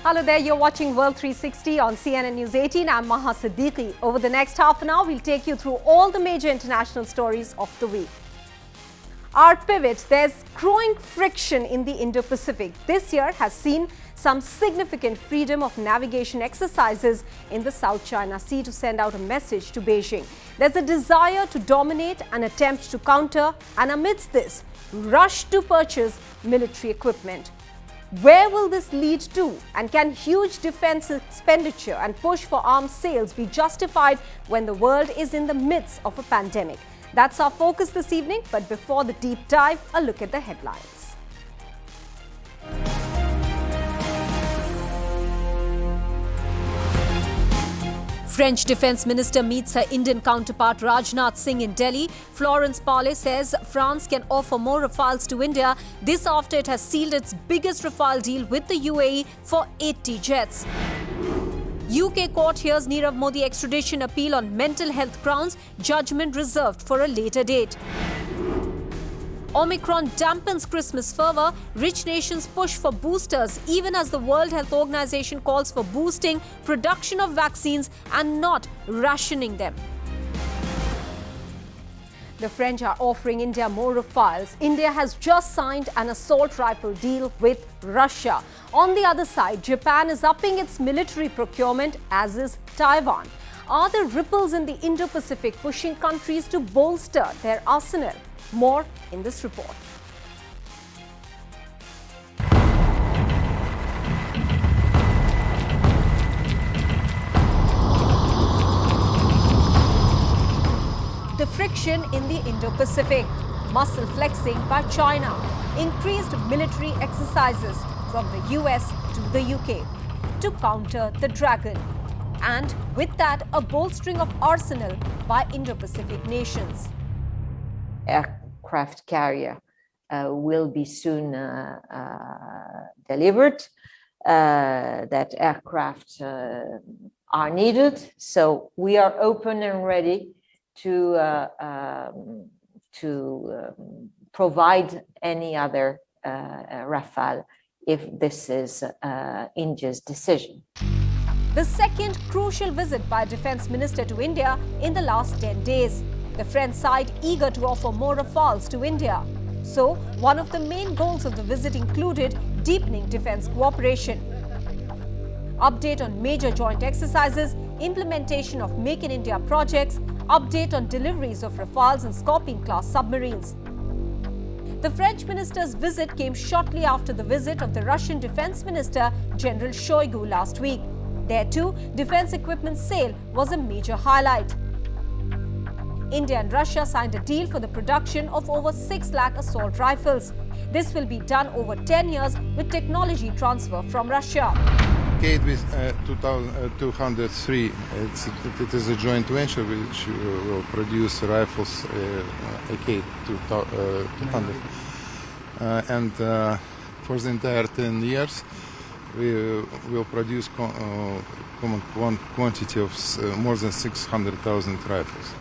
Hello there, you're watching World 360 on CNN News 18. I'm Maha Siddiqui. Over the next half an hour, we'll take you through all the major international stories of the week. Our pivot, there's growing friction in the Indo-Pacific. This year has seen some significant freedom of navigation exercises in the South China Sea to send out a message to Beijing. There's a desire to dominate and attempt to counter, and amidst this, rush to purchase military equipment. Where will this lead to? And can huge defense expenditure and push for arms sales be justified when the world is in the midst of a pandemic? That's our focus this evening, but before the deep dive, a look at the headlines. French Defence Minister meets her Indian counterpart Rajnath Singh in Delhi. Florence Parly says France can offer more Rafales to India. This after it has sealed its biggest Rafale deal with the UAE for 80 jets. UK court hears Nirav Modi extradition appeal on mental health grounds. Judgment reserved for a later date. Omicron dampens Christmas fervour. Rich nations push for boosters even as the World Health Organization calls for boosting production of vaccines and not rationing them. The French are offering India more Rafales. India has just signed an assault rifle deal with Russia. On the other side, Japan is upping its military procurement, as is Taiwan. Are there ripples in the Indo-Pacific pushing countries to bolster their arsenal? More in this report. The friction in the Indo-Pacific, muscle flexing by China, increased military exercises from the US to the UK to counter the dragon, and with that a bolstering of arsenal by Indo-Pacific nations. Aircraft carrier will be soon delivered. That aircraft are needed, so we are open and ready to provide any other Rafale if this is India's decision. The second crucial visit by Defence Minister to India in the last 10 days. The French side eager to offer more Rafales to India. So, one of the main goals of the visit included deepening defence cooperation. Update on major joint exercises, implementation of Make in India projects, update on deliveries of Rafales and Scorpion-class submarines. The French minister's visit came shortly after the visit of the Russian Defence Minister General Shoigu last week. There too, defence equipment sale was a major highlight. India and Russia signed a deal for the production of over 6 lakh assault rifles. This will be done over 10 years with technology transfer from Russia. With 203, it is a joint venture which will produce rifles AK-200. And for the entire 10 years, we will produce common quantity of more than 600,000 rifles.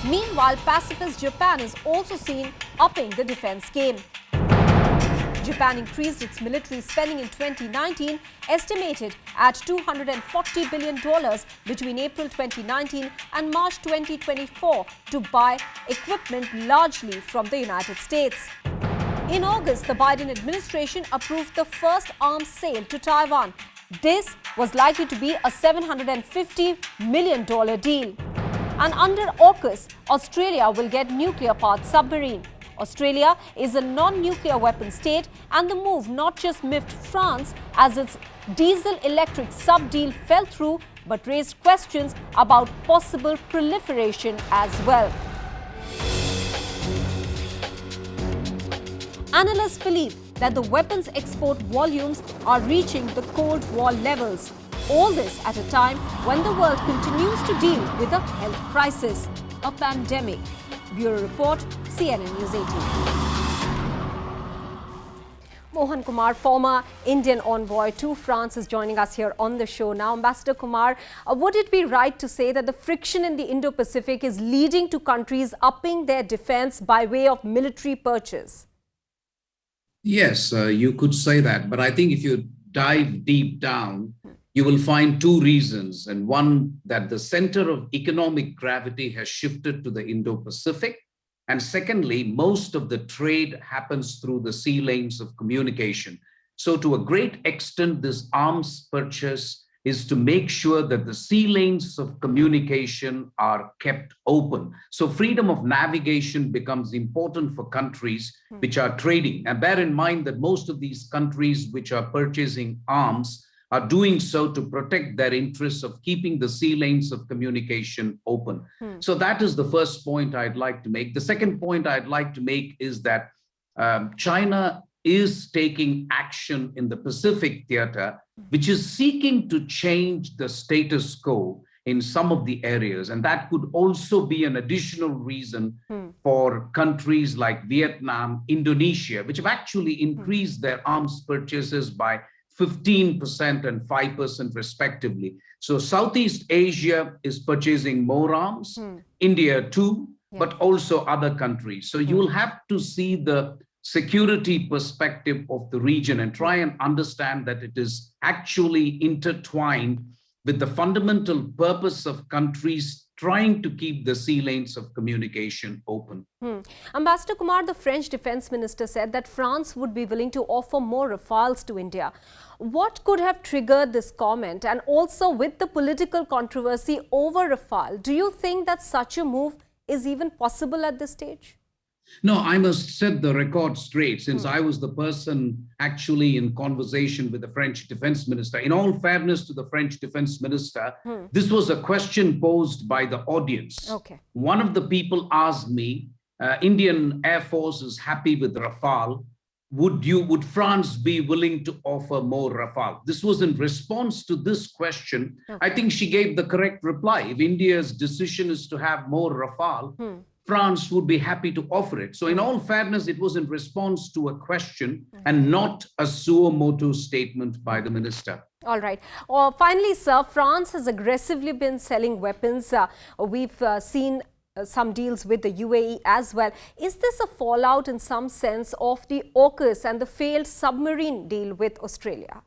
Meanwhile, pacifist Japan is also seen upping the defense game. Japan increased its military spending in 2019, estimated at $240 billion between April 2019 and March 2024 to buy equipment largely from the United States. In August, the Biden administration approved the first arms sale to Taiwan. This was likely to be a $750 million deal. And under AUKUS, Australia will get nuclear-powered submarine. Australia is a non-nuclear weapon state, and the move not just miffed France as its diesel-electric sub-deal fell through, but raised questions about possible proliferation as well. Analysts believe that the weapons export volumes are reaching the Cold War levels. All this at a time when the world continues to deal with a health crisis, a pandemic. Bureau Report, CNN News 18. Mohan Kumar, former Indian envoy to France, is joining us here on the show now. Ambassador Kumar, would it be right to say that the friction in the Indo-Pacific is leading to countries upping their defense by way of military purchase? Yes, you could say that. But I think if you dive deep down, you will find two reasons. And one, that the center of economic gravity has shifted to the Indo-Pacific. And secondly, most of the trade happens through the sea lanes of communication. So to a great extent, this arms purchase is to make sure that the sea lanes of communication are kept open. So freedom of navigation becomes important for countries which are trading. And bear in mind that most of these countries which are purchasing arms are doing so to protect their interests of keeping the sea lanes of communication open. So that is the first point I'd like to make. The second point I'd like to make is that China is taking action in the Pacific theater, which is seeking to change the status quo in some of the areas. And that could also be an additional reason for countries like Vietnam, Indonesia, which have actually increased their arms purchases by 15% and 5% respectively. So Southeast Asia is purchasing more arms, India too, but also other countries. So you will have to see the security perspective of the region and try and understand that it is actually intertwined with the fundamental purpose of countries trying to keep the sea lanes of communication open. Ambassador Kumar, the French defense minister said that France would be willing to offer more Rafales to India. What could have triggered this comment? And also with the political controversy over Rafale, do you think that such a move is even possible at this stage? No, I must set the record straight, since I was the person actually in conversation with the French defense minister. In all fairness to the French defense minister, this was a question posed by the audience. One of the people asked me, Indian Air Force is happy with Rafale. Would France be willing to offer more Rafale? This was in response to this question. I think she gave the correct reply. If India's decision is to have more Rafale, France would be happy to offer it. So in all fairness, it was in response to a question and not a suo motu statement by the minister. All right. Finally, sir, France has aggressively been selling weapons. We've seen some deals with the UAE as well. Is this a fallout in some sense of the AUKUS and the failed submarine deal with Australia?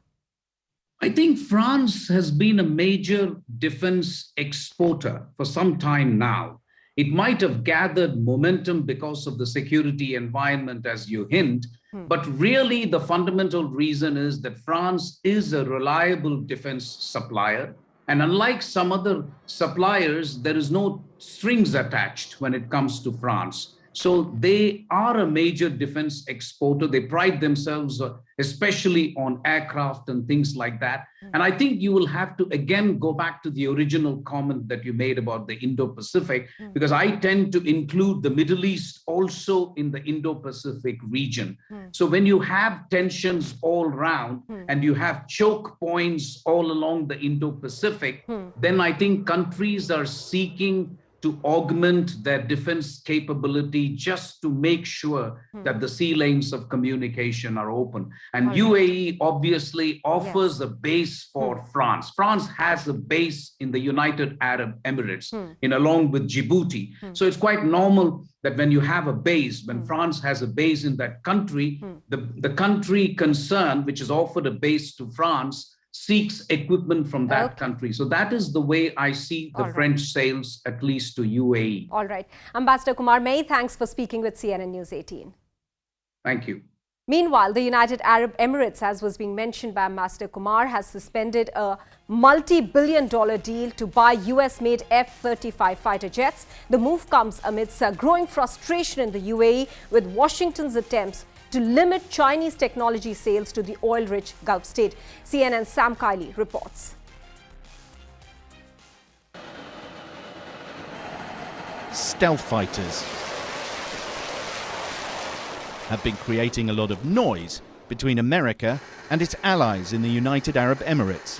I think France has been a major defense exporter for some time now. It might have gathered momentum because of the security environment, as you hint, but really the fundamental reason is that France is a reliable defense supplier. And unlike some other suppliers, there is no strings attached when it comes to France. So they are a major defense exporter. They pride themselves especially on aircraft and things like that. And I think you will have to again go back to the original comment that you made about the Indo-Pacific, because I tend to include the Middle East also in the Indo-Pacific region. So when you have tensions all around and you have choke points all along the Indo-Pacific, then I think countries are seeking to augment their defense capability just to make sure that the sea lanes of communication are open. And UAE obviously offers a base for France. France has a base in the United Arab Emirates, along with Djibouti. So it's quite normal that when you have a base, when France has a base in that country, the country concerned, which has offered a base to France, seeks equipment from that country. So that is the way I see the French sales, at least to UAE. All right. Ambassador Kumar, many thanks for speaking with CNN News 18. Thank you. Meanwhile, the United Arab Emirates, as was being mentioned by Ambassador Kumar, has suspended a multi-billion-dollar deal to buy US-made F-35 fighter jets. The move comes amidst growing frustration in the UAE with Washington's attempts to limit Chinese technology sales to the oil-rich Gulf state. CNN's Sam Kiley reports. Stealth fighters have been creating a lot of noise between America and its allies in the United Arab Emirates.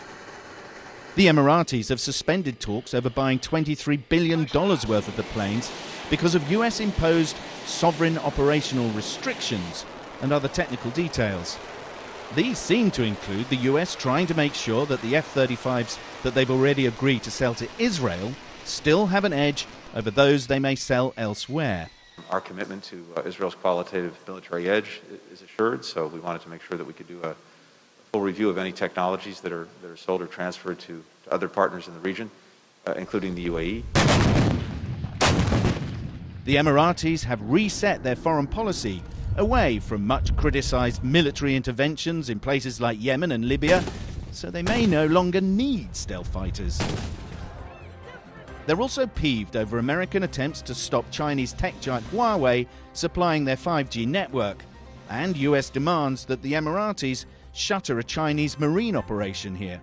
The Emiratis have suspended talks over buying $23 billion worth of the planes because of US-imposed sovereign operational restrictions and other technical details. These seem to include the US trying to make sure that the F-35s that they've already agreed to sell to Israel still have an edge over those they may sell elsewhere. Our commitment to Israel's qualitative military edge is assured, so we wanted to make sure that we could do a full review of any technologies that are sold or transferred to other partners in the region, including the UAE. The Emiratis have reset their foreign policy away from much criticised military interventions in places like Yemen and Libya, so they may no longer need stealth fighters. They're also peeved over American attempts to stop Chinese tech giant Huawei supplying their 5G network, and US demands that the Emiratis shutter a Chinese marine operation here.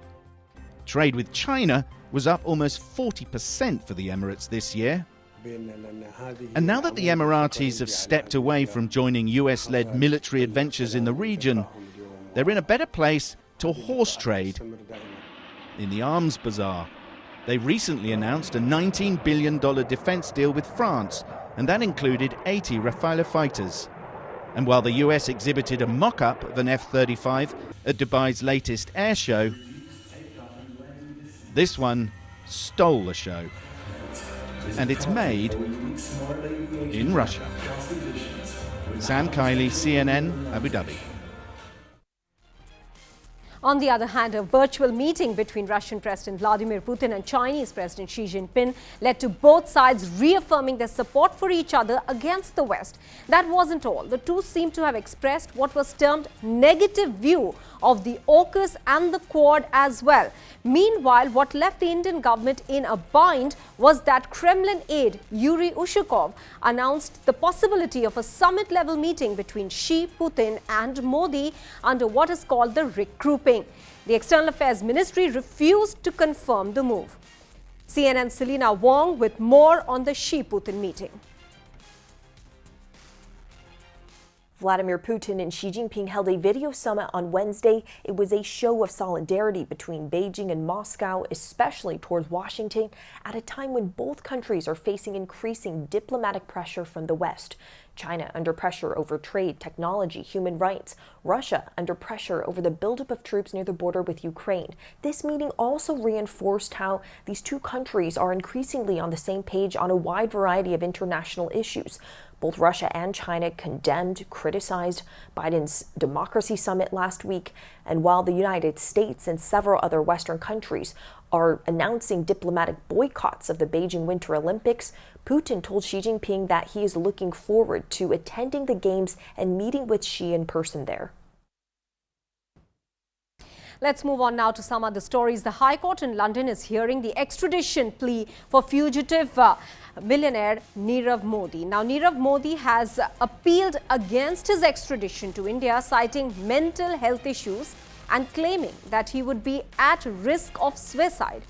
Trade with China was up almost 40% for the Emirates this year. And now that the Emiratis have stepped away from joining US-led military adventures in the region, they're in a better place to horse trade in the arms bazaar. They recently announced a $19 billion defense deal with France, and that included 80 Rafale fighters. And while the US exhibited a mock-up of an F-35 at Dubai's latest air show, this one stole the show. And it's made in Russia. Sam Kiley, CNN, Abu Dhabi. On the other hand, a virtual meeting between Russian President Vladimir Putin and Chinese President Xi Jinping led to both sides reaffirming their support for each other against the West. That wasn't all. The two seem to have expressed what was termed negative view of the AUKUS and the Quad as well. Meanwhile, what left the Indian government in a bind was that Kremlin aide Yuri Ushakov announced the possibility of a summit-level meeting between Xi, Putin and Modi under what is called the regrouping. The External Affairs Ministry refused to confirm the move. CNN's Selena Wong with more on the Xi-Putin meeting. Vladimir Putin and Xi Jinping held a video summit on Wednesday. It was a show of solidarity between Beijing and Moscow, especially towards Washington, at a time when both countries are facing increasing diplomatic pressure from the West. China under pressure over trade, technology, human rights. Russia under pressure over the buildup of troops near the border with Ukraine. This meeting also reinforced how these two countries are increasingly on the same page on a wide variety of international issues. Both Russia and China condemned, criticized Biden's democracy summit last week. And while the United States and several other Western countries are announcing diplomatic boycotts of the Beijing Winter Olympics, Putin told Xi Jinping that he is looking forward to attending the Games and meeting with Xi in person there. Let's move on now to some other stories. The High Court in London is hearing the extradition plea for fugitive millionaire Nirav Modi. Now, Nirav Modi has appealed against his extradition to India, citing mental health issues and claiming that he would be at risk of suicide.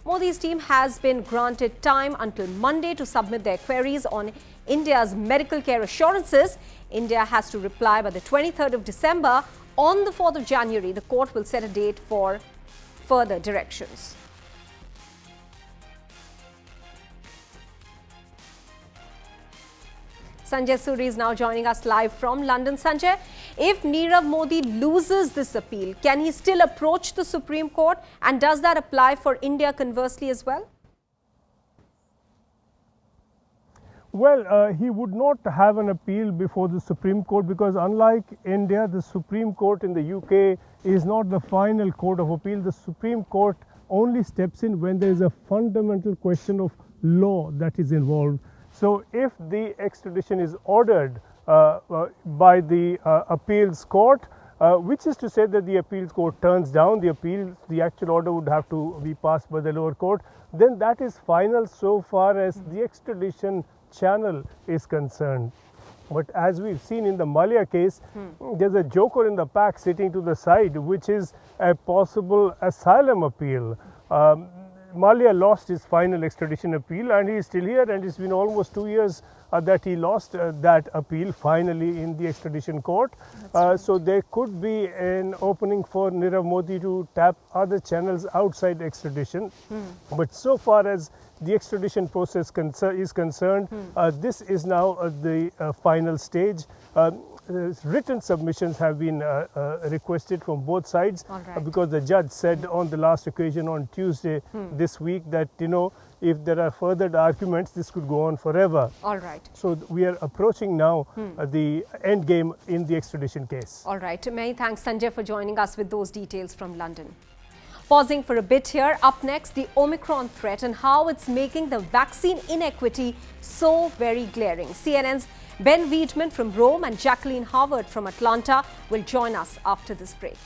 Modi's team has been granted time until Monday to submit their queries on India's medical care assurances. India has to reply by the 23rd of December. On the 4th of January, the court will set a date for further directions. Sanjay Suri is now joining us live from London. Sanjay, if Nirav Modi loses this appeal, can he still approach the Supreme Court? And does that apply for India conversely as well? Well, he would not have an appeal before the Supreme Court because unlike India, the Supreme Court in the UK is not the final court of appeal. The Supreme Court only steps in when there is a fundamental question of law that is involved. So if the extradition is ordered by the appeals court, which is to say that the appeals court turns down the appeal, the actual order would have to be passed by the lower court, then that is final so far as the extradition channel is concerned. But as we've seen in the Malia case, there's a joker in the pack sitting to the side, which is a possible asylum appeal. Malia lost his final extradition appeal and he is still here, and it's been almost 2 years that he lost that appeal finally in the extradition court. So there could be an opening for Nirav Modi to tap other channels outside extradition. But so far as the extradition process is concerned, this is now the final stage. written submissions have been requested from both sides. All right. Because the judge said on the last occasion on Tuesday this week that, if there are further arguments, this could go on forever. All right. So we are approaching now the end game in the extradition case. All right. Many thanks, Sanjay, for joining us with those details from London. Pausing for a bit here. Up next, the Omicron threat and how it's making the vaccine inequity so very glaring. CNN's Ben Wiedemann from Rome and Jacqueline Howard from Atlanta will join us after this break.